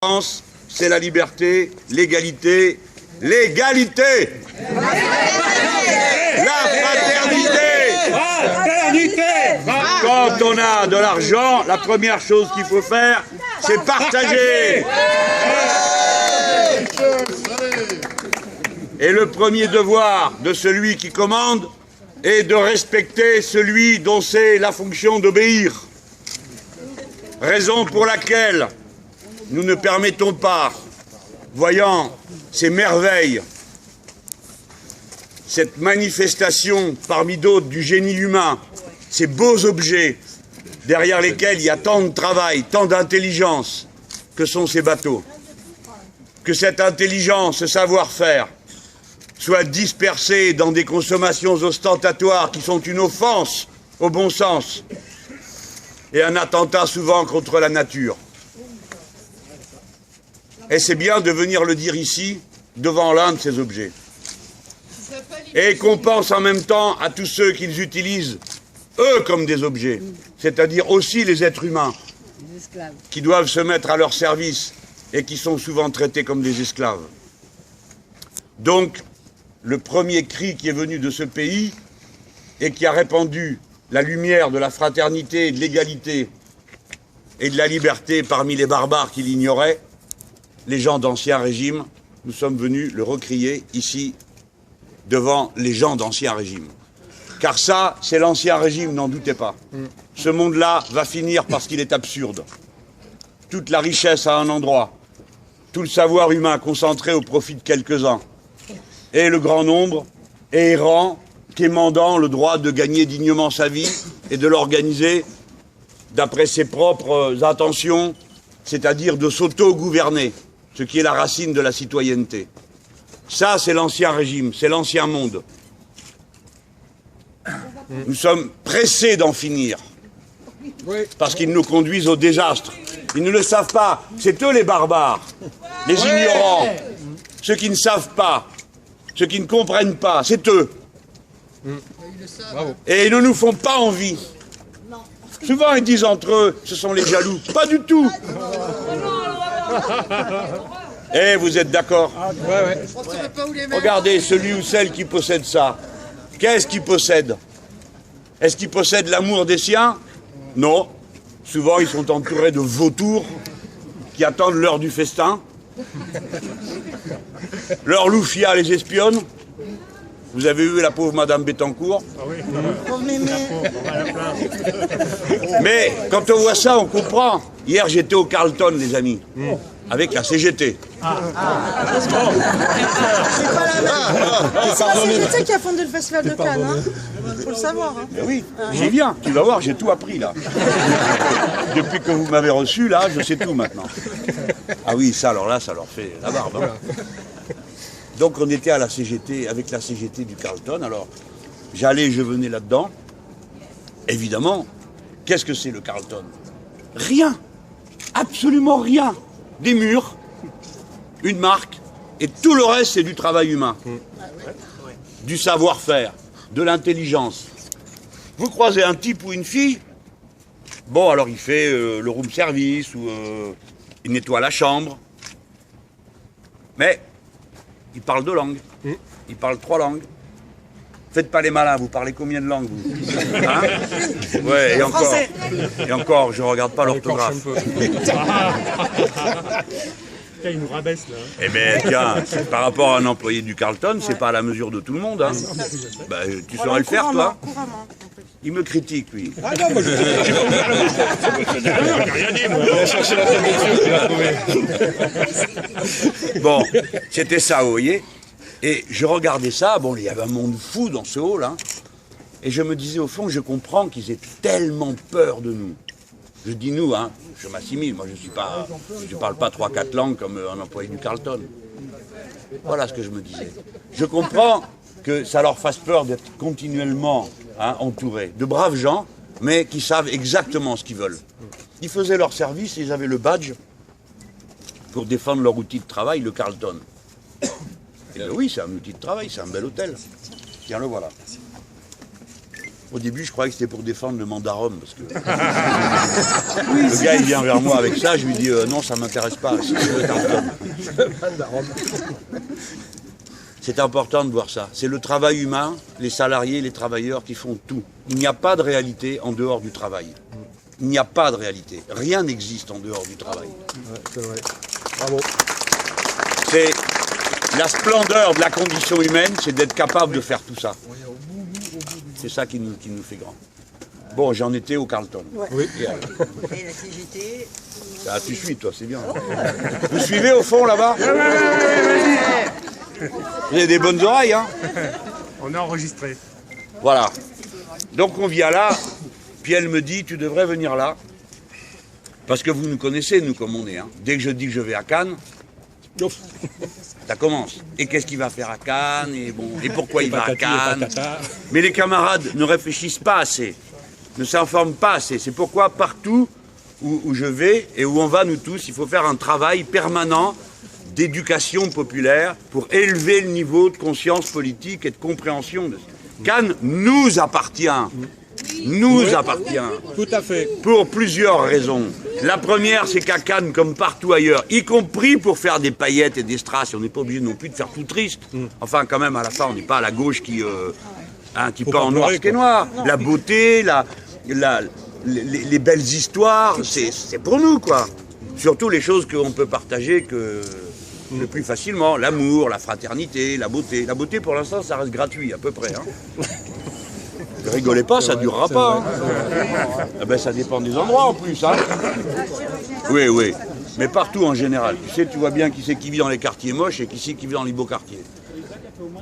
France, c'est la liberté, l'égalité, l'égalité, la fraternité. Quand on a de l'argent, la première chose qu'il faut faire, c'est partager. Et le premier devoir de celui qui commande est de respecter celui dont c'est la fonction d'obéir. Raison pour laquelle nous ne permettons pas, voyant ces merveilles, cette manifestation parmi d'autres du génie humain, ces beaux objets derrière lesquels il y a tant de travail, tant d'intelligence, que sont ces bateaux, que cette intelligence, ce savoir-faire, soit dispersé dans des consommations ostentatoires qui sont une offense au bon sens et un attentat souvent contre la nature. Et c'est bien de venir le dire ici, devant l'un de ces objets. Et qu'on pense en même temps à tous ceux qu'ils utilisent, eux, comme des objets, c'est-à-dire aussi les êtres humains, qui doivent se mettre à leur service et qui sont souvent traités comme des esclaves. Donc, le premier cri qui est venu de ce pays et qui a répandu la lumière de la fraternité, de l'égalité et de la liberté parmi les barbares qui l'ignoraient, les gens d'Ancien Régime, nous sommes venus le recrier ici, devant les gens d'Ancien Régime. Car ça, c'est l'Ancien Régime, n'en doutez pas. Ce monde-là va finir parce qu'il est absurde. Toute la richesse à un endroit, tout le savoir humain concentré au profit de quelques-uns, et le grand nombre, errant, quémandant le droit de gagner dignement sa vie et de l'organiser d'après ses propres intentions, c'est-à-dire de s'auto-gouverner, ce qui est la racine de la citoyenneté. Ça, c'est l'Ancien Régime, c'est l'Ancien Monde. Nous sommes pressés d'en finir, parce qu'ils nous conduisent au désastre. Ils ne le savent pas, c'est eux les barbares, les ignorants, ceux qui ne savent pas, ceux qui ne comprennent pas, c'est eux. Et ils ne nous font pas envie. Souvent, ils disent entre eux, ce sont les jaloux. Pas du tout. Eh, vous êtes d'accord? Regardez, celui ou celle qui possède ça. Qu'est-ce qu'il possède? Est-ce qu'il possède l'amour des siens? Non. Souvent, ils sont entourés de vautours qui attendent l'heure du festin. Leur loufia les espionne. Vous avez vu la pauvre Madame Bettencourt? Mais quand on voit ça, on comprend. Hier, j'étais au Carlton, les amis, avec la CGT. C'est la CGT qui a fondé le Festival de Cannes, hein. Faut le savoir. Hein. Mais oui, j'y viens. Tu vas voir, j'ai tout appris, là. Depuis que vous m'avez reçu, là, je sais tout maintenant. Ah oui, ça, alors là, ça leur fait la barbe. Hein. Donc on était à la CGT, avec la CGT du Carlton, alors j'allais, je venais là-dedans. Évidemment, qu'est-ce que c'est le Carlton? Rien, absolument rien. Des murs, une marque, et tout le reste c'est du travail humain. Du savoir-faire, de l'intelligence. Vous croisez un type ou une fille, bon alors il fait le room service, ou il nettoie la chambre, mais il parle 2 langues. Il parle 3 langues. Faites pas les malins, vous parlez combien de langues, vous? Hein? Ouais, et encore, je regarde pas l'orthographe. Il nous rabaisse là. Eh bien, tiens, par rapport à un employé du Carlton, c'est pas à la mesure de tout le monde. Hein. Bah, tu saurais le faire, toi? Il me critique, lui. Ah non, moi je rien dit, moi. On a cherché la fermeture, tu l'as trouvé. Bon, c'était ça, vous voyez. Et je regardais ça, bon, il y avait un monde fou dans ce hall, hein. Et je me disais, au fond, je comprends qu'ils aient tellement peur de nous. Je dis nous, hein, je m'assimile, moi je parle pas 3-4 langues comme un employé du Carlton. Voilà ce que je me disais. Je comprends que ça leur fasse peur d'être continuellement entourés de braves gens, mais qui savent exactement ce qu'ils veulent. Ils faisaient leur service et ils avaient le badge pour défendre leur outil de travail, le Carlton. Et oui, c'est un outil de travail, c'est un bel hôtel. Tiens, le voilà. Au début, je croyais que c'était pour défendre le mandat Rome. Parce que... le gars, il vient vers moi avec ça, je lui dis non, ça ne m'intéresse pas. C'est important de voir ça. C'est le travail humain, les salariés, les travailleurs qui font tout. Il n'y a pas de réalité en dehors du travail. Il n'y a pas de réalité. Rien n'existe en dehors du travail. Ouais, c'est vrai. Bravo. C'est la splendeur de la condition humaine, c'est d'être capable de faire tout ça. C'est ça qui nous fait grand. Bon, j'en étais au Carlton. Ouais. Oui. Et la CGT. Ah, tu suis, toi, c'est bien. Vous suivez au fond, là-bas? Vous avez des bonnes oreilles, hein? On a enregistré. Voilà. Donc on vient là, puis elle me dit, tu devrais venir là. Parce que vous nous connaissez, nous, comme on est. Hein. Dès que je dis que je vais à Cannes, ça commence. Et qu'est-ce qu'il va faire à Cannes? Et, bon, et pourquoi il va à Cannes? Mais les camarades ne réfléchissent pas assez, ne s'informent pas assez. C'est pourquoi partout où je vais et où on va, nous tous, il faut faire un travail permanent d'éducation populaire pour élever le niveau de conscience politique et de compréhension. Cannes nous appartient. Nous appartient. Tout à fait. Pour plusieurs raisons. La première, c'est qu'à Cannes, comme partout ailleurs, y compris pour faire des paillettes et des strass, on n'est pas obligé non plus de faire tout triste. Enfin, quand même, à la fin, on n'est pas à la gauche qui peint en noir ce qui est noir. La beauté, les belles histoires, c'est pour nous, quoi. Surtout les choses qu'on peut partager le plus facilement. L'amour, la fraternité, la beauté. La beauté, pour l'instant, ça reste gratuit, à peu près. Hein. Ne rigolez pas, ça ne durera pas. Hein. Eh ben, ça dépend des endroits en plus. Hein. Oui, oui. Mais partout en général. Tu sais, tu vois bien qui c'est qui vit dans les quartiers moches et qui c'est qui vit dans les beaux quartiers.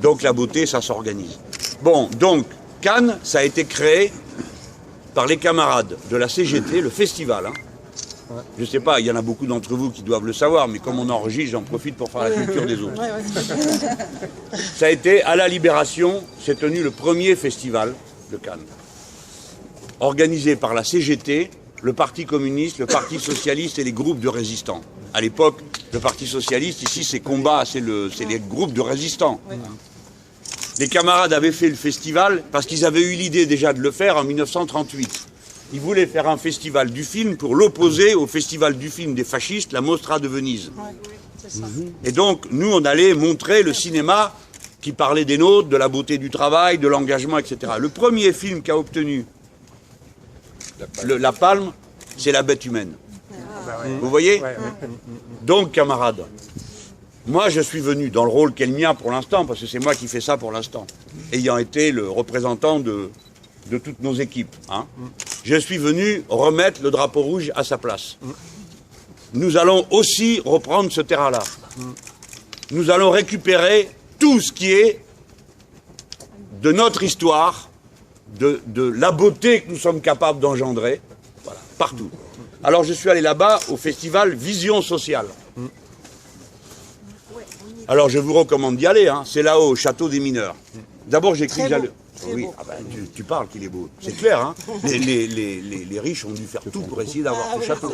Donc la beauté, ça s'organise. Bon, donc, Cannes, ça a été créé par les camarades de la CGT, le festival. Hein. Je ne sais pas, il y en a beaucoup d'entre vous qui doivent le savoir, mais comme on enregistre, j'en profite pour faire la culture des autres. Ça a été, à la Libération, s'est tenu le premier festival de Cannes, organisé par la CGT, le Parti communiste, le Parti socialiste et les groupes de résistants. À l'époque, le Parti socialiste, ici, c'est combat, c'est les groupes de résistants. Les camarades avaient fait le festival parce qu'ils avaient eu l'idée déjà de le faire en 1938. Ils voulaient faire un festival du film pour l'opposer au festival du film des fascistes, la Mostra de Venise. Et donc, nous, on allait montrer le cinéma qui parlait des nôtres, de la beauté du travail, de l'engagement, etc. Le premier film qui a obtenu la palme, c'est La Bête humaine. Vous voyez? Donc, camarades, moi, je suis venu dans le rôle qu'est le mien pour l'instant, parce que c'est moi qui fais ça pour l'instant, ayant été le représentant de toutes nos équipes. Hein. Je suis venu remettre le drapeau rouge à sa place. Nous allons aussi reprendre ce terrain-là. Nous allons récupérer tout ce qui est de notre histoire, de la beauté que nous sommes capables d'engendrer, voilà, partout. Alors je suis allé là-bas au festival Vision Sociale. Alors je vous recommande d'y aller, hein. C'est là-haut, au Château des Mineurs. D'abord j'écris... Oui, ah ben, tu parles qu'il est beau. C'est clair, hein. Les riches ont dû faire tout pour essayer d'avoir ce château.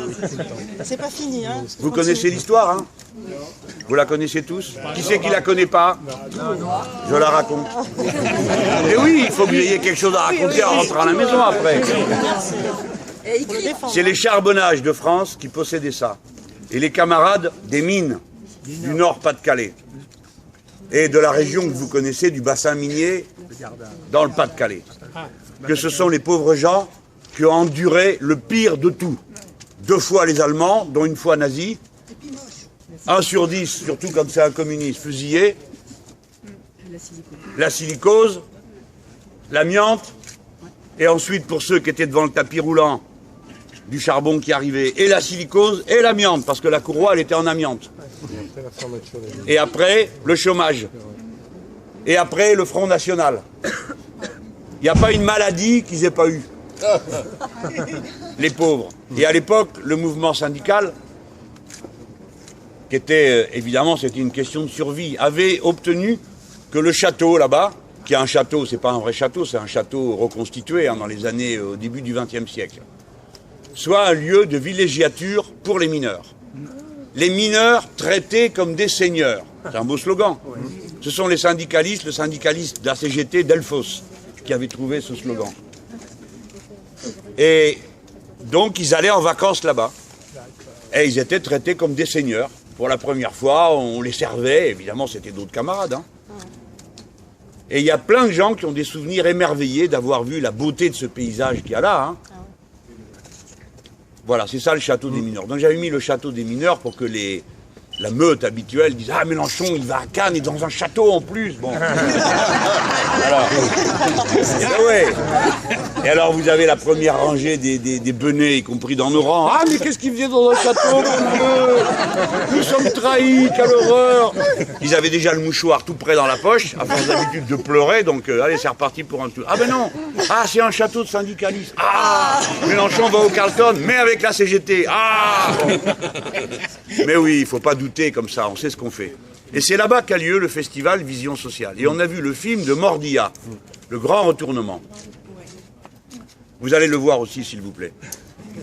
C'est pas fini, hein. Vous connaissez l'histoire, hein? Vous la connaissez tous? Qui c'est qui la connaît pas? Je la raconte. Et oui, il faut que vous ayez quelque chose à raconter en rentrant à la maison après. C'est les charbonnages de France qui possédaient ça. Et les camarades des mines du Nord-Pas-de-Calais. Et de la région que vous connaissez, du bassin minier, dans le Pas-de-Calais. Que ce sont les pauvres gens qui ont enduré le pire de tout. 2 fois les Allemands, dont une fois nazis. 1 sur 10, surtout quand c'est un communiste, fusillé. La silicose, l'amiante. Et ensuite, pour ceux qui étaient devant le tapis roulant, du charbon qui arrivait. Et la silicose et l'amiante, parce que la courroie, elle était en amiante. Et après, le chômage. Et après, le Front National. Il n'y a pas une maladie qu'ils n'aient pas eue. Les pauvres. Et à l'époque, le mouvement syndical, qui était, évidemment, c'était une question de survie, avait obtenu que le château, là-bas, qui est un château, c'est pas un vrai château, c'est un château reconstitué hein, dans les années, au début du XXe siècle, soit un lieu de villégiature pour les mineurs. Les mineurs traités comme des seigneurs. C'est un beau slogan. Ce sont les syndicalistes, le syndicaliste de la CGT, Delphos, qui avait trouvé ce slogan. Et donc, ils allaient en vacances là-bas. Et ils étaient traités comme des seigneurs. Pour la première fois, on les servait. Évidemment, c'était d'autres camarades. Hein. Et il y a plein de gens qui ont des souvenirs émerveillés d'avoir vu la beauté de ce paysage qu'il y a là. Hein. Voilà, c'est ça le château des mineurs. Donc j'avais mis le château des mineurs pour que la meute habituelle dise « Ah, Mélenchon, il va à Cannes et dans un château en plus !» Bon. Alors, ouais. Et alors vous avez la première rangée des benets, y compris dans nos rangs. « Ah, mais qu'est-ce qu'ils faisaient dans un château, mon Dieu ! Nous sommes trahis, quelle horreur !» Ils avaient déjà le mouchoir tout près dans la poche, à force d'habitude de pleurer, donc allez, c'est reparti pour un tour. « Ah ben non, ah, c'est un château de syndicalistes. Ah, Mélenchon va au Carlton, mais avec la CGT. Ah !» Mais oui, il ne faut pas douter comme ça, on sait ce qu'on fait. Et c'est là-bas qu'a lieu le festival Vision Sociale. Et on a vu le film de Mordia, Le Grand Retournement. Vous allez le voir aussi, s'il vous plaît.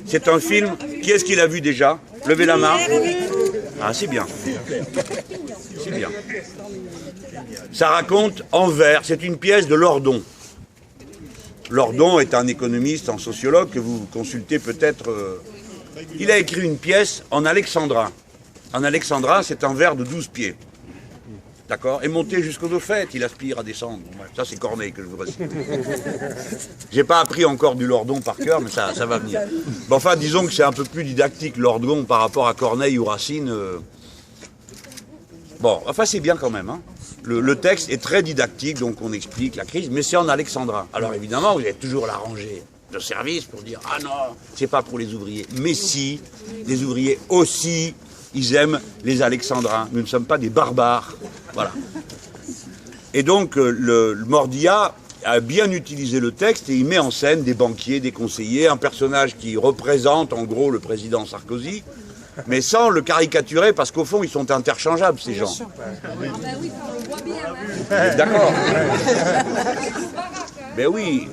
C'est un film, qui est-ce qu'il a vu déjà? Levez la main. Ah, c'est bien. C'est bien. Ça raconte Envers, c'est une pièce de Lordon. Lordon est un économiste, un sociologue que vous consultez peut-être. Il a écrit une pièce en alexandrin. En alexandrin, c'est un vers de 12 pieds. D'accord? Et monté jusqu'aux Dauphètes, il aspire à descendre. Bon, ça, c'est Corneille que je vous récite. J'ai pas appris encore du Lordon par cœur, mais ça va venir. Bon, enfin, disons que c'est un peu plus didactique, Lordon, par rapport à Corneille ou Racine. Bon, enfin, c'est bien quand même. Hein. Le texte est très didactique, donc on explique la crise, mais c'est en alexandrin. Alors, évidemment, vous avez toujours la rangée de service pour dire « Ah non, c'est pas pour les ouvriers. » Mais si, les ouvriers aussi, ils aiment les alexandrins. Nous ne sommes pas des barbares. Voilà. Et donc, le Mordia a bien utilisé le texte et il met en scène des banquiers, des conseillers, un personnage qui représente en gros le président Sarkozy, mais sans le caricaturer parce qu'au fond, ils sont interchangeables, ces gens. D'accord. Ben oui.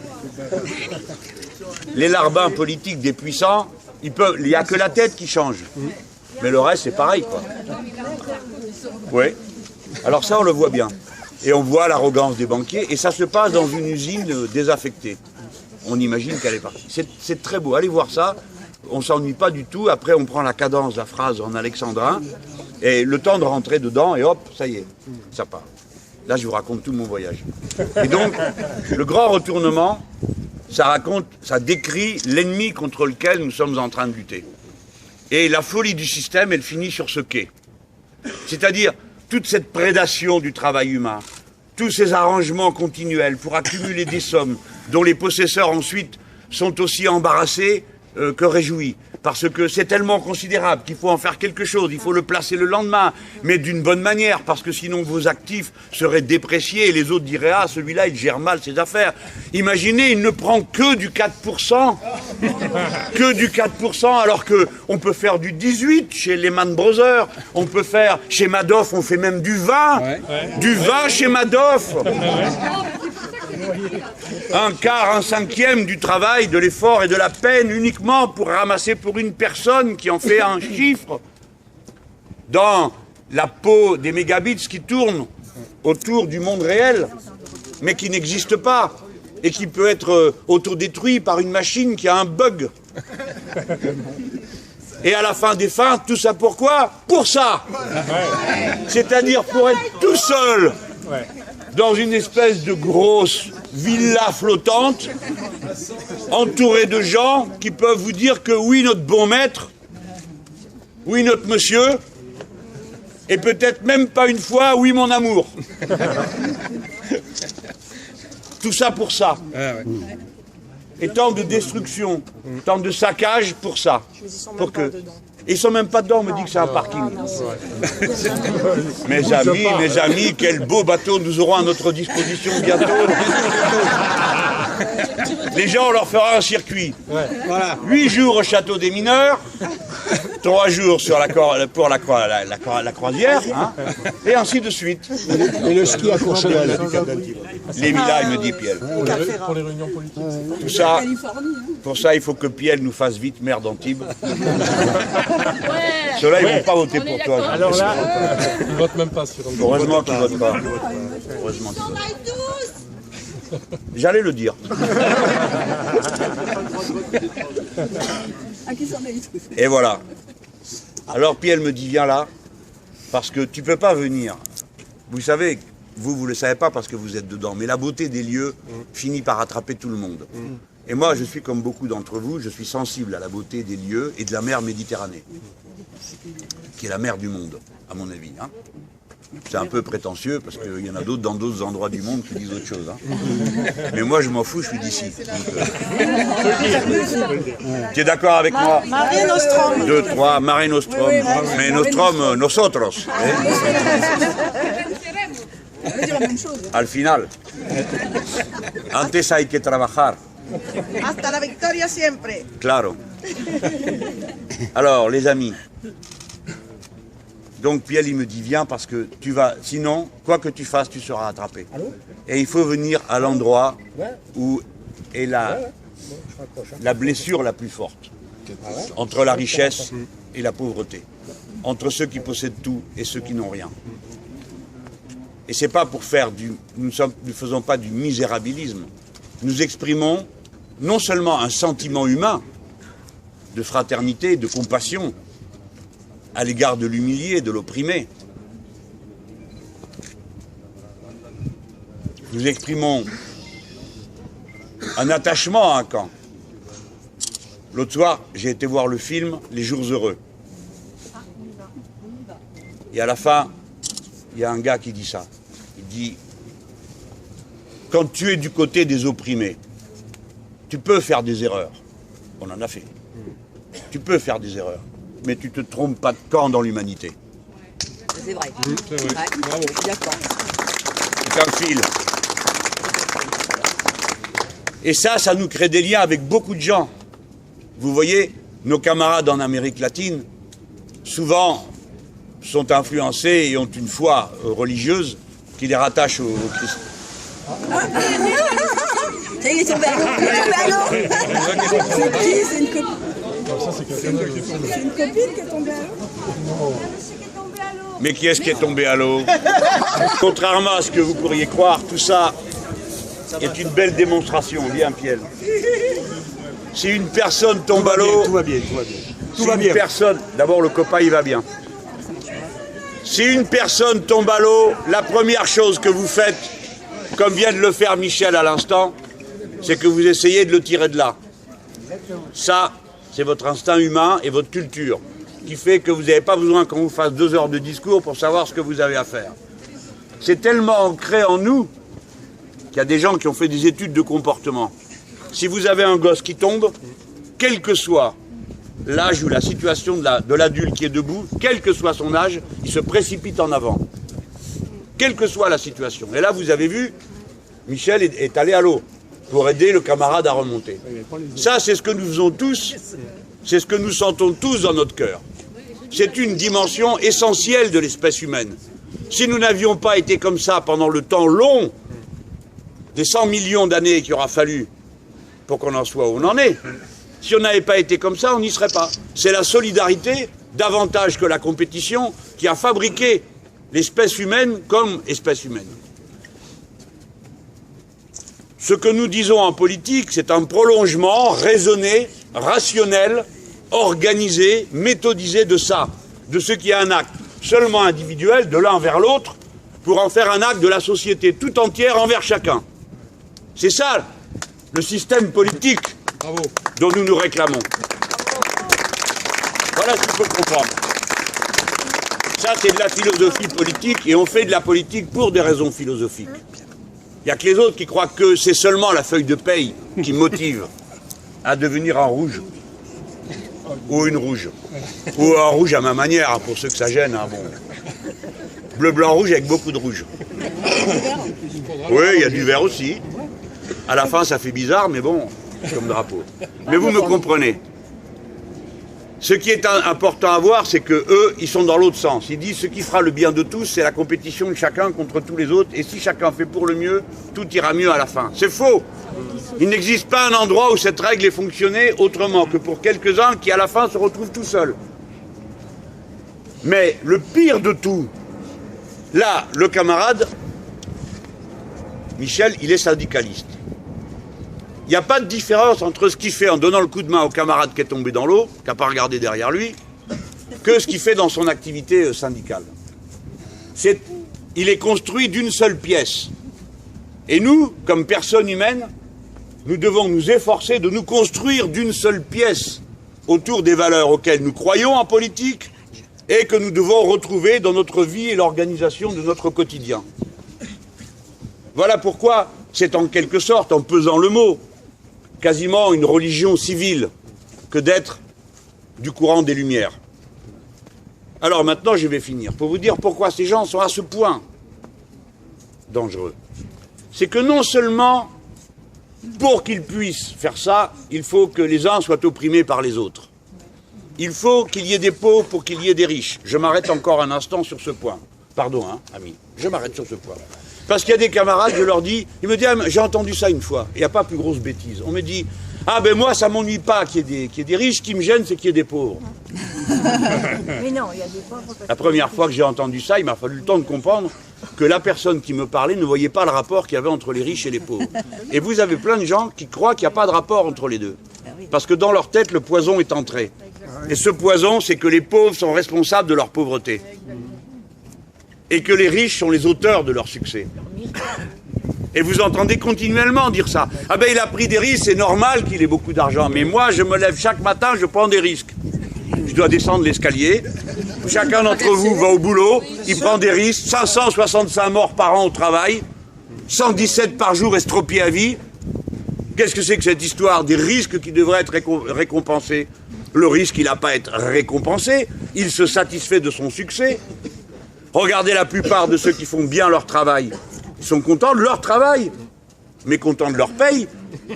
Les larbins politiques des puissants, il n'y a que la tête qui change. Mais le reste, c'est pareil, quoi. Oui. Alors ça, on le voit bien. Et on voit l'arrogance des banquiers, et ça se passe dans une usine désaffectée. On imagine qu'elle est partie. C'est très beau. Allez voir ça. On ne s'ennuie pas du tout. Après, on prend la cadence, la phrase en alexandrin, et le temps de rentrer dedans, et hop, ça y est, ça part. Là, je vous raconte tout mon voyage. Et donc, le grand retournement, ça décrit l'ennemi contre lequel nous sommes en train de lutter. Et la folie du système, elle finit sur ce quai. C'est-à-dire, toute cette prédation du travail humain, tous ces arrangements continuels pour accumuler des sommes dont les possesseurs ensuite sont aussi embarrassés que réjouis. Parce que c'est tellement considérable qu'il faut en faire quelque chose, il faut le placer le lendemain, mais d'une bonne manière, parce que sinon vos actifs seraient dépréciés et les autres diraient « Ah, celui-là, il gère mal ses affaires ». Imaginez, il ne prend que du 4%, que du 4%, alors qu'on peut faire du 18% chez Lehman Brothers, on peut faire, chez Madoff, on fait même du 20%, du 20% chez Madoff. Un quart, un cinquième du travail, de l'effort et de la peine uniquement pour ramasser pour une personne qui en fait un chiffre dans la peau des mégabits qui tournent autour du monde réel, mais qui n'existe pas et qui peut être autodétruit par une machine qui a un bug. Et à la fin des fins, tout ça pourquoi? Pour ça. C'est-à-dire pour être tout seul dans une espèce de grosse villa flottante, entourée de gens qui peuvent vous dire que oui, notre bon maître, oui, notre monsieur, et peut-être même pas une fois, oui, mon amour. Tout ça pour ça. Et tant de destruction, tant de saccage pour ça. Pour que... Ils sont même pas dedans, on me dit que c'est un parking. Mes amis, quel beau bateau nous aurons à notre disposition bientôt. Les gens, on leur fera un circuit. 8 jours au château des mineurs, 3 jours pour la croisière, hein, et ainsi de suite. Et le ski à Courchevel. Les Mila, il me dit Piel. Pour les réunions politiques. Tout ça, pour ça, il faut que Piel nous fasse vite maire d'Antibes. Ceux-là, ils ne vont pas voter pour toi. Alors là, ils ne votent même pas sur Heureusement qu'ils ne votent pas. Heureusement qu'ils votent pas. J'allais le dire. Et voilà. Alors puis elle me dit, viens là, parce que tu peux pas venir. Vous savez, vous le savez pas parce que vous êtes dedans, mais la beauté des lieux finit par attraper tout le monde. Et moi, je suis comme beaucoup d'entre vous, je suis sensible à la beauté des lieux et de la mer Méditerranée, qui est la mer du monde, à mon avis. Hein. C'est un peu prétentieux, parce qu'il y en a d'autres dans d'autres endroits du monde qui disent autre chose. Hein. Mais moi, je m'en fous, je suis d'ici. Tu es d'accord avec moi? Mare Nostrum. 2, 3, Mare Nostrum. Mais Nostrum, nosotros. Al final. Antes hay que trabajar. Hasta la victoria siempre. Claro. Alors, les amis. Donc Pierre, il me dit, viens parce que tu vas, sinon, quoi que tu fasses, tu seras attrapé. Et il faut venir à l'endroit où est la blessure la plus forte. Entre la richesse et la pauvreté. Entre ceux qui possèdent tout et ceux qui n'ont rien. Et c'est pas pour faire nous ne faisons pas du misérabilisme. Nous exprimons non seulement un sentiment humain de fraternité, de compassion, à l'égard de l'humilié, de l'opprimé. Nous exprimons un attachement à un camp. L'autre soir, j'ai été voir le film Les Jours Heureux. Et à la fin, il y a un gars qui dit ça. Il dit, quand tu es du côté des opprimés, tu peux faire des erreurs. On en a fait. Tu peux faire des erreurs. Mais tu ne te trompes pas de camp dans l'humanité. C'est vrai. C'est vrai. Ouais. Bravo. D'accord. C'est un fil. Et ça nous crée des liens avec beaucoup de gens. Vous voyez, nos camarades en Amérique latine, souvent, sont influencés et ont une foi religieuse qui les rattache au Christ. Ça y est, il est tombé à l'eau. Il est tombé à l'eau. C'est qui? C'est une copine. C'est une copine qui est tombée à l'eau. Mais qui est-ce qui est tombé à l'eau? Contrairement à ce que vous pourriez croire, tout ça est une belle démonstration. Viens, Pierre. Si une personne tombe à l'eau... Tout va bien, tout va bien. Si une personne... D'abord, le copain, il va bien. Si une personne tombe à l'eau, la première chose que vous faites, comme vient de le faire Michel à l'instant, c'est que vous essayez de le tirer de là. Ça, c'est votre instinct humain et votre culture qui fait que vous n'avez pas besoin qu'on vous fasse 2 heures de discours pour savoir ce que vous avez à faire. C'est tellement ancré en nous qu'il y a des gens qui ont fait des études de comportement. Si vous avez un gosse qui tombe, quel que soit l'âge ou la situation de l'adulte qui est debout, quel que soit son âge, il se précipite en avant. Quelle que soit la situation. Et là, vous avez vu, Michel est allé à l'eau pour aider le camarade à remonter. Ça, c'est ce que nous faisons tous, c'est ce que nous sentons tous dans notre cœur. C'est une dimension essentielle de l'espèce humaine. Si nous n'avions pas été comme ça pendant le temps long, des 100 millions d'années qu'il aura fallu pour qu'on en soit où on en est, si on n'avait pas été comme ça, on n'y serait pas. C'est la solidarité, davantage que la compétition, qui a fabriqué l'espèce humaine comme espèce humaine. Ce que nous disons en politique, c'est un prolongement raisonné, rationnel, organisé, méthodisé de ça, de ce qui est un acte seulement individuel, de l'un vers l'autre, pour en faire un acte de la société tout entière envers chacun. C'est ça, le système politique dont nous nous réclamons. Voilà ce qu'il faut comprendre. Ça, c'est de la philosophie politique, et on fait de la politique pour des raisons philosophiques. Il n'y a que les autres qui croient que c'est seulement la feuille de paye qui motive à devenir un rouge. Ou une rouge. Ou un rouge à ma manière, pour ceux que ça gêne. Hein, bon. Bleu, blanc, rouge avec beaucoup de rouge. Oui, il y a du vert aussi. À la fin, ça fait bizarre, mais bon, comme drapeau. Mais vous me comprenez. Ce qui est important à voir, c'est que eux, ils sont dans l'autre sens. Ils disent ce qui fera le bien de tous, c'est la compétition de chacun contre tous les autres. Et si chacun fait pour le mieux, tout ira mieux à la fin. C'est faux. Il n'existe pas un endroit où cette règle est fonctionnée autrement que pour quelques-uns qui, à la fin, se retrouvent tout seuls. Mais le pire de tout, là, le camarade, Michel, il est syndicaliste. Il n'y a pas de différence entre ce qu'il fait en donnant le coup de main au camarade qui est tombé dans l'eau, qui n'a pas regardé derrière lui, que ce qu'il fait dans son activité syndicale. Il est construit d'une seule pièce. Et nous, comme personnes humaines, nous devons nous efforcer de nous construire d'une seule pièce autour des valeurs auxquelles nous croyons en politique et que nous devons retrouver dans notre vie et l'organisation de notre quotidien. Voilà pourquoi c'est en quelque sorte, en pesant le mot, quasiment une religion civile que d'être du courant des Lumières. Alors maintenant, je vais finir pour vous dire pourquoi ces gens sont à ce point dangereux. C'est que non seulement, pour qu'ils puissent faire ça, il faut que les uns soient opprimés par les autres. Il faut qu'il y ait des pauvres pour qu'il y ait des riches. Je m'arrête encore un instant sur ce point. Pardon, hein, ami, je m'arrête sur ce point. Parce qu'il y a des camarades, je leur dis, ils me disent, ah, j'ai entendu ça une fois, il n'y a pas plus grosse bêtise. On me dit, ah ben moi ça m'ennuie pas qu'il y ait des riches, ce qui me gêne c'est qu'il y ait des pauvres. Mais non, il y a des pauvres. La première fois que j'ai entendu ça, il m'a fallu le temps de comprendre que la personne qui me parlait ne voyait pas le rapport qu'il y avait entre les riches et les pauvres. Et vous avez plein de gens qui croient qu'il n'y a pas de rapport entre les deux. Parce que dans leur tête, le poison est entré. Et ce poison, c'est que les pauvres sont responsables de leur pauvreté. Et que les riches sont les auteurs de leur succès. Et vous entendez continuellement dire ça. Ah ben il a pris des risques, c'est normal qu'il ait beaucoup d'argent. Mais moi, je me lève chaque matin, je prends des risques. Je dois descendre l'escalier. Chacun d'entre vous va au boulot, il prend des risques. 565 morts par an au travail, 117 par jour estropiés à vie. Qu'est-ce que c'est que cette histoire des risques qui devraient être récompensés? Le risque, il n'a pas à être récompensé. Il se satisfait de son succès. Regardez la plupart de ceux qui font bien leur travail. Ils sont contents de leur travail, mécontents de leur paye,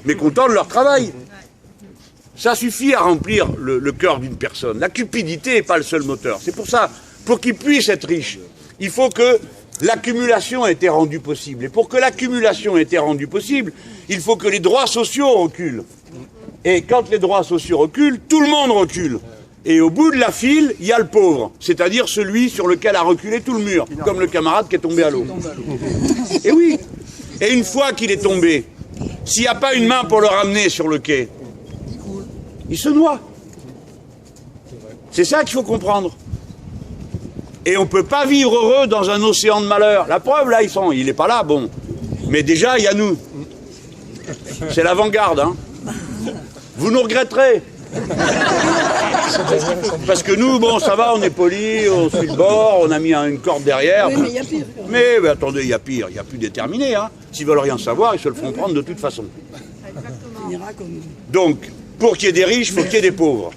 mécontents de leur travail. Ça suffit à remplir le cœur d'une personne. La cupidité n'est pas le seul moteur. C'est pour ça, pour qu'ils puissent être riches, il faut que l'accumulation ait été rendue possible. Et pour que l'accumulation ait été rendue possible, il faut que les droits sociaux reculent. Et quand les droits sociaux reculent, tout le monde recule. Et au bout de la file, il y a le pauvre, c'est-à-dire celui sur lequel a reculé tout le mur, comme le camarade qui est tombé à l'eau. Et oui, et une fois qu'il est tombé, s'il n'y a pas une main pour le ramener sur le quai, il se noie. C'est ça qu'il faut comprendre. Et on ne peut pas vivre heureux dans un océan de malheur. La preuve, là, il n'est pas là, bon. Mais déjà, il y a nous. C'est l'avant-garde, hein. Vous nous regretterez. Parce que nous, bon, ça va, on est polis, on suit le bord, on a mis une corde derrière. Oui, mais il y a pire. Mais attendez, il y a pire, il y a plus déterminé. Hein. S'ils veulent rien savoir, ils se le feront prendre de toute façon. Donc, pour qu'il y ait des riches, il faut qu'il y ait des pauvres.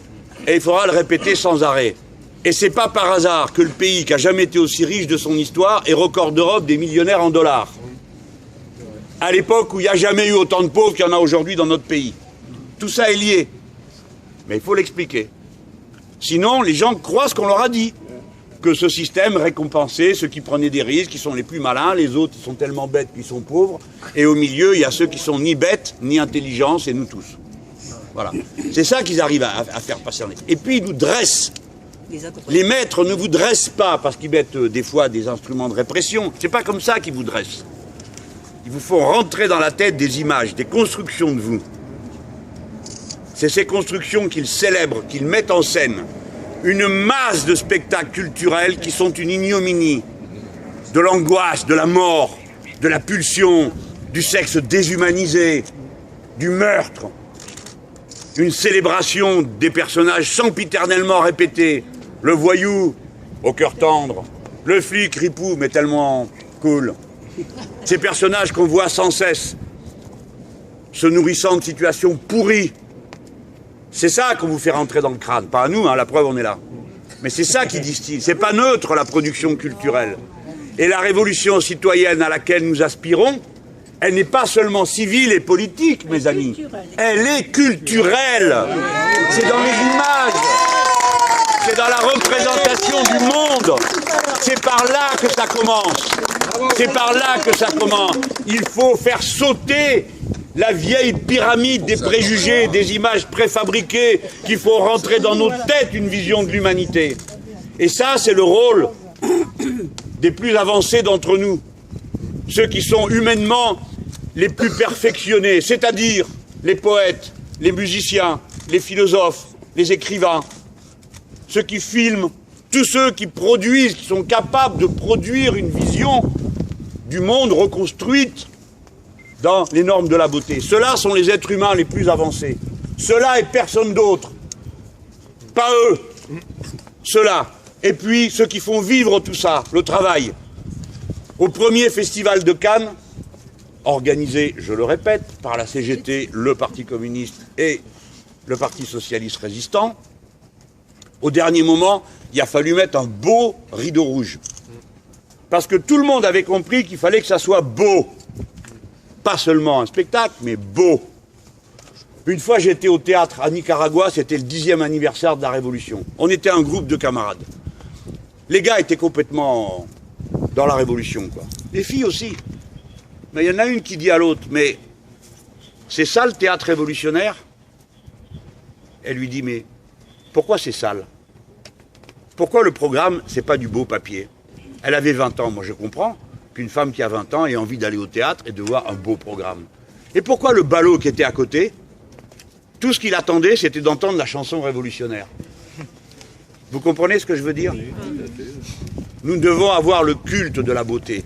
Et il faudra le répéter sans arrêt. Et c'est pas par hasard que le pays qui a jamais été aussi riche de son histoire est record d'Europe des millionnaires en dollars. À l'époque où il n'y a jamais eu autant de pauvres qu'il y en a aujourd'hui dans notre pays. Tout ça est lié. Mais il faut l'expliquer. Sinon, les gens croient ce qu'on leur a dit. Que ce système récompensait ceux qui prenaient des risques, qui sont les plus malins, les autres ils sont tellement bêtes qu'ils sont pauvres. Et au milieu, il y a ceux qui sont ni bêtes, ni intelligents, c'est nous tous. Voilà. C'est ça qu'ils arrivent à faire passer. Et puis ils nous dressent. Les maîtres ne vous dressent pas parce qu'ils mettent des fois des instruments de répression. C'est pas comme ça qu'ils vous dressent. Ils vous font rentrer dans la tête des images, des constructions de vous. C'est ces constructions qu'ils célèbrent, qu'ils mettent en scène. Une masse de spectacles culturels qui sont une ignominie. De l'angoisse, de la mort, de la pulsion, du sexe déshumanisé, du meurtre. Une célébration des personnages sempiternellement répétés. Le voyou, au cœur tendre. Le flic, ripou, mais tellement cool. Ces personnages qu'on voit sans cesse, se nourrissant de situations pourries. C'est ça qu'on vous fait rentrer dans le crâne. Pas à nous, hein, la preuve, on est là. Mais c'est ça qui distille. C'est pas neutre, la production culturelle. Et la révolution citoyenne à laquelle nous aspirons, elle n'est pas seulement civile et politique, mes amis. Elle est culturelle. C'est dans les images. C'est dans la représentation du monde. C'est par là que ça commence. C'est par là que ça commence. Il faut faire sauter la vieille pyramide des préjugés, des images préfabriquées, qu'il faut rentrer dans nos têtes une vision de l'humanité. Et ça, c'est le rôle des plus avancés d'entre nous. Ceux qui sont humainement les plus perfectionnés, c'est-à-dire les poètes, les musiciens, les philosophes, les écrivains, ceux qui filment, tous ceux qui produisent, qui sont capables de produire une vision du monde reconstruite dans les normes de la beauté. Ceux-là sont les êtres humains les plus avancés. Ceux-là et personne d'autre. Pas eux. Ceux-là. Et puis ceux qui font vivre tout ça, le travail. Au premier festival de Cannes, organisé, je le répète, par la CGT, le Parti communiste et le Parti socialiste résistant, au dernier moment, il a fallu mettre un beau rideau rouge. Parce que tout le monde avait compris qu'il fallait que ça soit beau. Pas seulement un spectacle, mais beau. Une fois, j'étais au théâtre à Nicaragua, c'était le 10e anniversaire de la Révolution. On était un groupe de camarades. Les gars étaient complètement dans la Révolution, quoi. Les filles aussi. Mais il y en a une qui dit à l'autre, mais c'est ça le théâtre révolutionnaire? Elle lui dit, mais pourquoi c'est sale? Pourquoi le programme, c'est pas du beau papier? Elle avait 20 ans, moi je comprends qu'une femme qui a 20 ans ait envie d'aller au théâtre et de voir un beau programme. Et pourquoi le ballot qui était à côté, tout ce qu'il attendait, c'était d'entendre la chanson révolutionnaire? Vous comprenez ce que je veux dire? Nous devons avoir le culte de la beauté.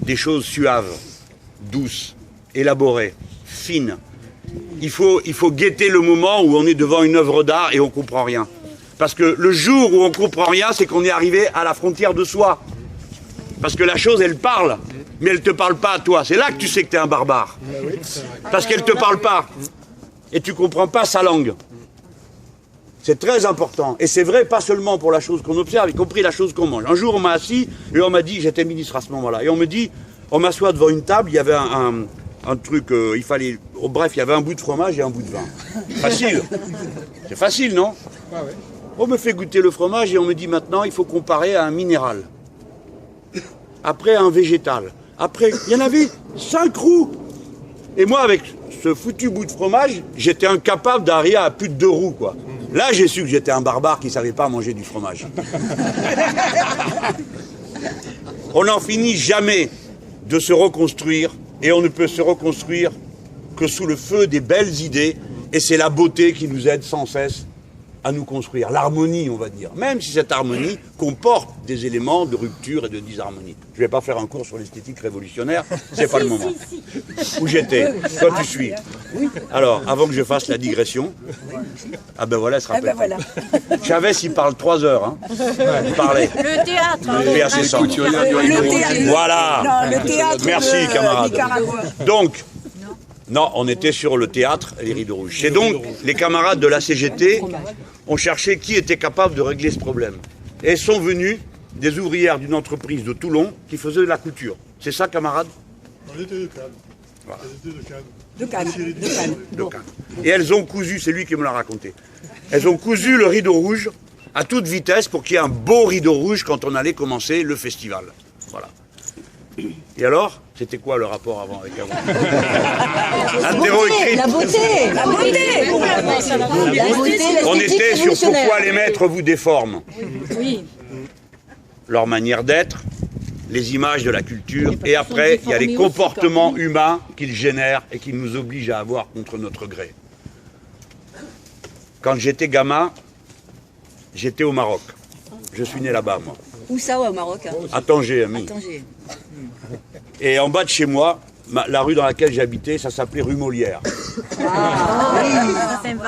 Des choses suaves, douces, élaborées, fines. Il faut guetter le moment où on est devant une œuvre d'art et on ne comprend rien. Parce que le jour où on ne comprend rien, c'est qu'on est arrivé à la frontière de soi. Parce que la chose, elle parle, mais elle ne te parle pas à toi. C'est là que tu sais que tu es un barbare. Parce qu'elle ne te parle pas. Et tu ne comprends pas sa langue. C'est très important. Et c'est vrai, pas seulement pour la chose qu'on observe, y compris la chose qu'on mange. Un jour, on m'a assis et on m'a dit, j'étais ministre à ce moment-là, et on me dit, on m'assoit devant une table, il y avait un truc, il fallait, bref, il y avait un bout de fromage et un bout de vin. Facile. C'est facile, non? On me fait goûter le fromage et on me dit maintenant, il faut comparer à un minéral. Après, à un végétal. Après, il y en avait 5 roues. Et moi, avec ce foutu bout de fromage, j'étais incapable d'arriver à plus de 2 roues, quoi. Là, j'ai su que j'étais un barbare qui ne savait pas manger du fromage. On n'en finit jamais de se reconstruire, et on ne peut se reconstruire que sous le feu des belles idées, et c'est la beauté qui nous aide sans cesse à nous construire. L'harmonie, on va dire. Même si cette harmonie comporte des éléments de rupture et de disharmonie. Je ne vais pas faire un cours sur l'esthétique révolutionnaire, c'est pas le moment. Où j'étais? Toi, tu suis. Alors, avant que je fasse la digression, ah ben voilà, elle se rappelle. Voilà. Chavez, il parle 3 heures. Hein. Il parlait. Le théâtre. Il est assez simple. Voilà. Non, le théâtre. Merci, camarade. Nicaragua. Donc, non, on était sur le théâtre et les rideaux rouges. C'est donc les camarades de la CGT ont cherché qui était capable de régler ce problème. Et sont venus des ouvrières d'une entreprise de Toulon qui faisaient de la couture. C'est ça, camarades? On était de Cannes. Voilà. De Cannes. De Cannes. Et elles ont cousu, c'est lui qui me l'a raconté, elles ont cousu le rideau rouge à toute vitesse pour qu'il y ait un beau rideau rouge quand on allait commencer le festival. Voilà. Et alors, c'était quoi le rapport avant avec avant? Interro écrit. La beauté. La beauté. On était sur pourquoi les maîtres vous déforment. Oui. Leur manière d'être, les images de la culture, et après, il y a les comportements humains qu'ils génèrent et qu'ils nous obligent à avoir contre notre gré. Quand j'étais gamin, j'étais au Maroc. Je suis né là-bas, moi. Où ça, au Maroc? À Tanger, ami. Et en bas de chez moi, la rue dans laquelle j'habitais, ça s'appelait rue Molière.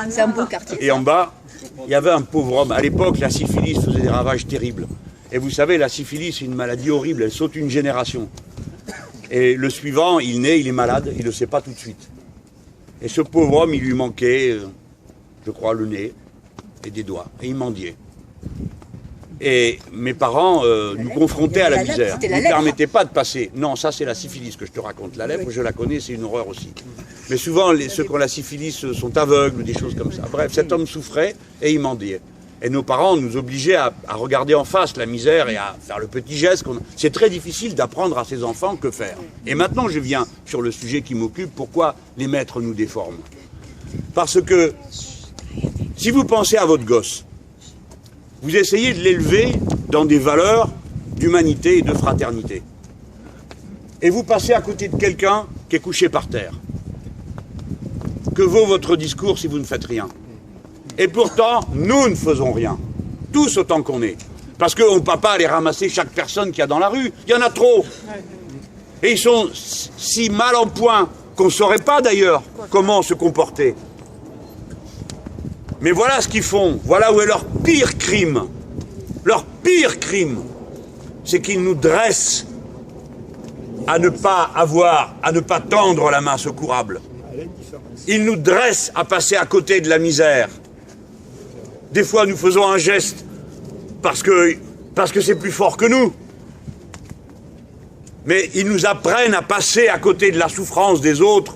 C'est un beau quartier. Et en bas, il y avait un pauvre homme. À l'époque, la syphilis faisait des ravages terribles. Et vous savez, la syphilis, c'est une maladie horrible, elle saute une génération. Et le suivant, il naît, il est malade, il ne le sait pas tout de suite. Et ce pauvre homme, il lui manquait, je crois, le nez et des doigts. Et il mendiait. Et mes parents nous confrontaient à la misère. Ils ne permettaient pas de passer. Non, ça c'est la syphilis que je te raconte. La lèpre, je la connais, c'est une horreur aussi. Mais souvent, ceux qui ont la syphilis sont aveugles ou des choses comme ça. Bref, cet homme souffrait et il mendiait. Et nos parents nous obligeaient à regarder en face la misère et à faire le petit geste. C'est très difficile d'apprendre à ses enfants que faire. Et maintenant, je viens sur le sujet qui m'occupe. Pourquoi les maîtres nous déforment? Parce que si vous pensez à votre gosse, vous essayez de l'élever dans des valeurs d'humanité et de fraternité. Et vous passez à côté de quelqu'un qui est couché par terre. Que vaut votre discours si vous ne faites rien? Et pourtant, nous ne faisons rien. Tous autant qu'on est. Parce qu'on ne peut pas aller ramasser chaque personne qu'il y a dans la rue. Il y en a trop. Et ils sont si mal en point qu'on ne saurait pas d'ailleurs comment se comporter. Mais voilà ce qu'ils font. Voilà où est leur pire crime. Leur pire crime, c'est qu'ils nous dressent à ne pas tendre la main secourable. Ils nous dressent à passer à côté de la misère. Des fois, nous faisons un geste parce que c'est plus fort que nous. Mais ils nous apprennent à passer à côté de la souffrance des autres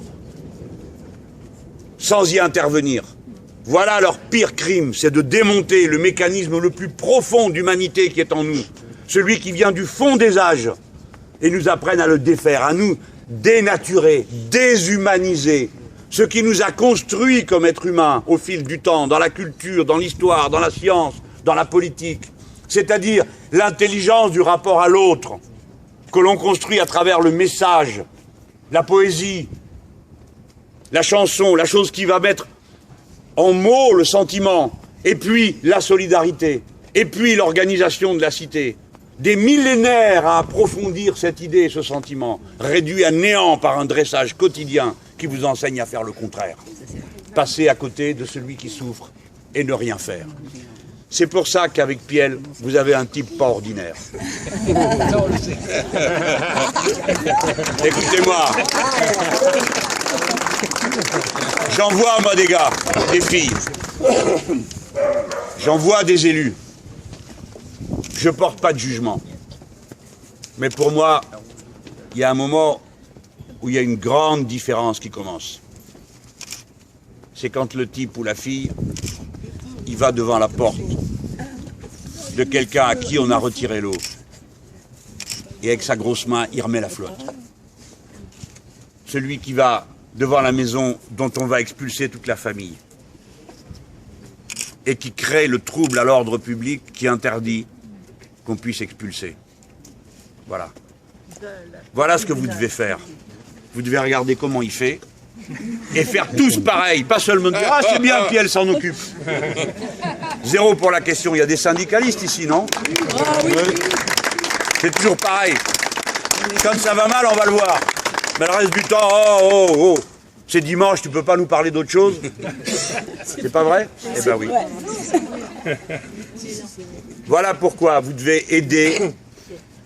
sans y intervenir. Voilà leur pire crime, c'est de démonter le mécanisme le plus profond d'humanité qui est en nous, celui qui vient du fond des âges, et nous apprennent à le défaire, à nous dénaturer, déshumaniser, ce qui nous a construits comme êtres humains au fil du temps, dans la culture, dans l'histoire, dans la science, dans la politique, c'est-à-dire l'intelligence du rapport à l'autre, que l'on construit à travers le message, la poésie, la chanson, la chose qui va mettre en mots le sentiment, et puis la solidarité, et puis l'organisation de la cité. Des millénaires à approfondir cette idée et ce sentiment, réduit à néant par un dressage quotidien qui vous enseigne à faire le contraire. Passer à côté de celui qui souffre et ne rien faire. C'est pour ça qu'avec Piel, vous avez un type pas ordinaire. Écoutez-moi. J'en vois, moi, des gars, des filles. J'en vois des élus. Je ne porte pas de jugement. Mais pour moi, il y a un moment où il y a une grande différence qui commence. C'est quand le type ou la fille, il va devant la porte de quelqu'un à qui on a retiré l'eau. Et avec sa grosse main, il remet la flotte. Celui qui va devant la maison dont on va expulser toute la famille. Et qui crée le trouble à l'ordre public qui interdit qu'on puisse expulser. Voilà. Voilà ce que vous devez faire. Vous devez regarder comment il fait et faire tous pareil. Pas seulement dire « Ah, c'est bien, puis elle s'en occupe ». Zéro pour la question. Il y a des syndicalistes ici, non? C'est toujours pareil. Quand ça va mal, on va le voir. Mais le reste du temps, c'est dimanche, tu peux pas nous parler d'autre chose? C'est pas vrai? Eh ben oui. Voilà pourquoi vous devez aider.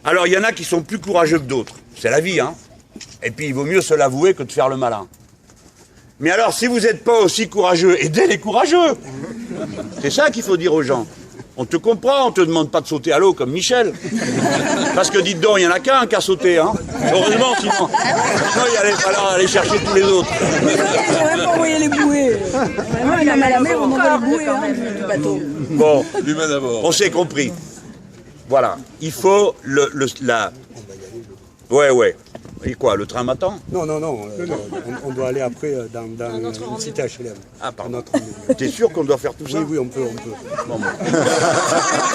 Alors, il y en a qui sont plus courageux que d'autres. C'est la vie, hein. Et puis, il vaut mieux se l'avouer que de faire le malin. Mais alors, si vous n'êtes pas aussi courageux, aidez les courageux. C'est ça qu'il faut dire aux gens. On te comprend, on te demande pas de sauter à l'eau comme Michel. Parce que dites donc, il n'y en a qu'un qui a sauté, hein. Heureusement, sinon il allait falloir aller chercher tous les autres. Ils n'ont même pas envoyé les bouées. Vraiment, il a mal à la mer, on envoie les bouées du bateau. Bon, L'humain d'abord. on s'est compris. Voilà, il faut Ouais. Et quoi, le train m'attend? Non, on doit aller après dans une cité HLM. Ah, pardon. T'es sûr qu'on doit faire tout ça? Oui, on peut. Bon.